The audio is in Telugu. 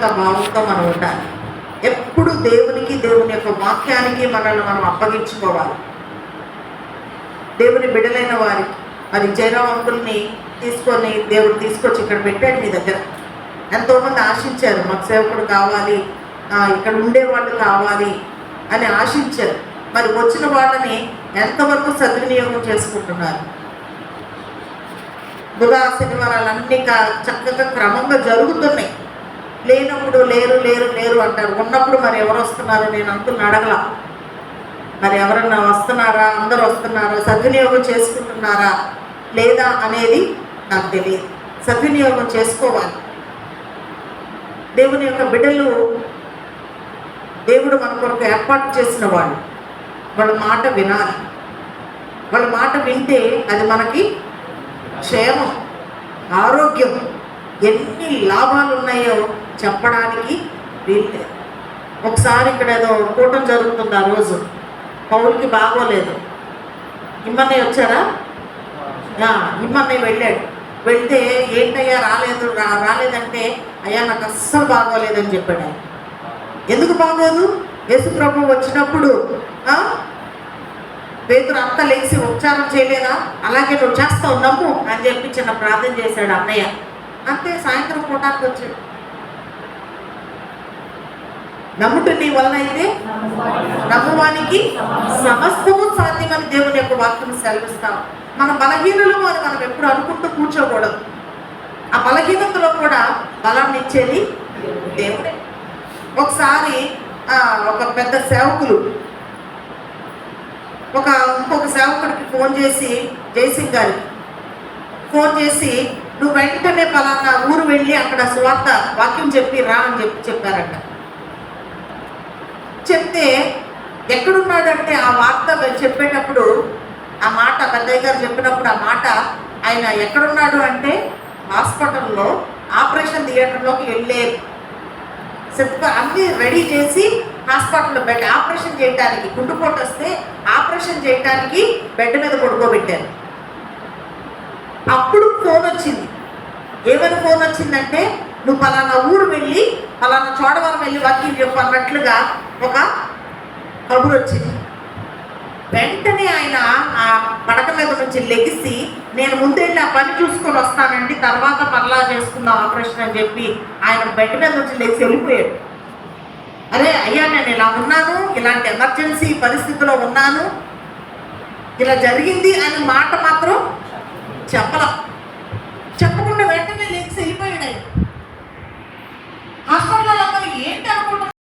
కృతజ్ఞత భావంతో మనం ఉండాలి. ఎప్పుడు దేవునికి, దేవుని యొక్క వాక్యానికి మనల్ని మనం అప్పగించుకోవాలి. దేవుని బిడ్డలైన వారికి మరి జయరాం అంకుల్ని తీసుకొని దేవుడు తీసుకొచ్చి ఇక్కడ పెట్టాడు మీ దగ్గర. ఎంతోమంది ఆశించారు, మాకు సేవకుడు కావాలి, ఇక్కడ ఉండేవాళ్ళు కావాలి అని ఆశించారు. మరి వచ్చిన వాళ్ళని ఎంతవరకు సద్వినియోగం చేసుకుంటున్నారు? బుధ శనివారాలన్నీ చక్కగా క్రమంగా జరుగుతున్నాయి. లేనప్పుడు లేరు లేరు లేరు అంటారు, ఉన్నప్పుడు మరి ఎవరు వస్తున్నారో నేను అంకుల్ని అడగల. మరి ఎవరన్నా వస్తున్నారా, అందరూ వస్తున్నారా, సద్వినియోగం చేసుకుంటున్నారా లేదా అనేది నాకు తెలియదు. సద్వినియోగం చేసుకోవాలి. దేవుని యొక్క బిడ్డలు దేవుడు మన కొరకు ఏర్పాటు చేసిన వాళ్ళు, వాళ్ళ మాట వినాలి. వాళ్ళ మాట వింటే అది మనకి క్షేమం, ఆరోగ్యం, ఎన్ని లాభాలు ఉన్నాయో చెప్పడానికి వీల్లేదు. ఒకసారి ఇక్కడ ఏదో కూటం జరుగుతుంది. ఆ రోజు పౌరులకి బాగోలేదు. ఇమ్మన్నయ్య వచ్చారా? ఇమ్మన్నయ్య వెళ్ళాడు. వెళ్తే ఏంటయ్యా రాలేదంటే అయ్యా నాకు అస్సలు బాగోలేదని చెప్పాడు ఆయన. ఎందుకు బాగోదు? యేసు ప్రభు వచ్చినప్పుడు పేతురు అంతా లేచి ఉపచారం చేయలేదా? అలాగే నువ్వు చేస్తావు, నమ్ము అని చెప్పి చిన్న ప్రార్థన చేశాడు అన్నయ్య. అంతే, సాయంత్రం పూటానికి వచ్చాడు. నమ్ముట నీ వలన అయితే నమ్మువానికి సమస్తము సాధ్యమని దేవుని యొక్క వాక్యం సెలవిస్తాం. మన బలహీనలు అని మనం ఎప్పుడు అనుకుంటూ కూర్చోకూడదు. ఆ బలహీనతలో కూడా బలాన్ని ఇచ్చేది దేవుడే. ఒకసారి ఒక పెద్ద సేవకులు ఇంకొక సేవకుడికి ఫోన్ చేసి, జయసింగ్ గారికి ఫోన్ చేసి, నువ్వు వెంటనే పలానా ఊరు వెళ్ళి అక్కడ సువార్త వాక్యం చెప్పి రా అని చెప్పారట. చెప్తే ఎక్కడున్నాడంటే ఆ వార్త చెప్పేటప్పుడు ఆ మాట పెద్దయ్య గారు చెప్పినప్పుడు ఆ మాట ఆయన ఎక్కడున్నాడు అంటే హాస్పిటల్లో ఆపరేషన్ థియేటర్లోకి వెళ్ళే అన్నీ రెడీ చేసి హాస్పిటల్లో బెడ్ ఆపరేషన్ చేయడానికి, గుండుపోటు వస్తే ఆపరేషన్ చేయడానికి బెడ్ మీద పడుకోబెట్టారు. అప్పుడు ఫోన్ వచ్చింది. ఏమైనా ఫోన్ వచ్చిందంటే నువ్వు పలానా ఊరు వెళ్ళి పలానా చోడవరం వెళ్ళి వాక్యం చెప్పు అన్నట్లుగా ఒక కబురు వచ్చింది. వెంటనే ఆయన ఆ పడక మీద నుంచి లెగిసి, నేను ముందెళ్ళి ఆ పని చూసుకొని వస్తానండి, తర్వాత మరలా చేసుకుందాం ఆపరేషన్ అని చెప్పి ఆయన బెడ్ మీద నుంచి లెగిసి వెళ్ళిపోయాడు. అరే అయ్యా, నేను ఇలా ఉన్నాను, ఇలాంటి ఎమర్జెన్సీ పరిస్థితిలో ఉన్నాను, ఇలా జరిగింది అని మాట మాత్రం చెప్పలేం.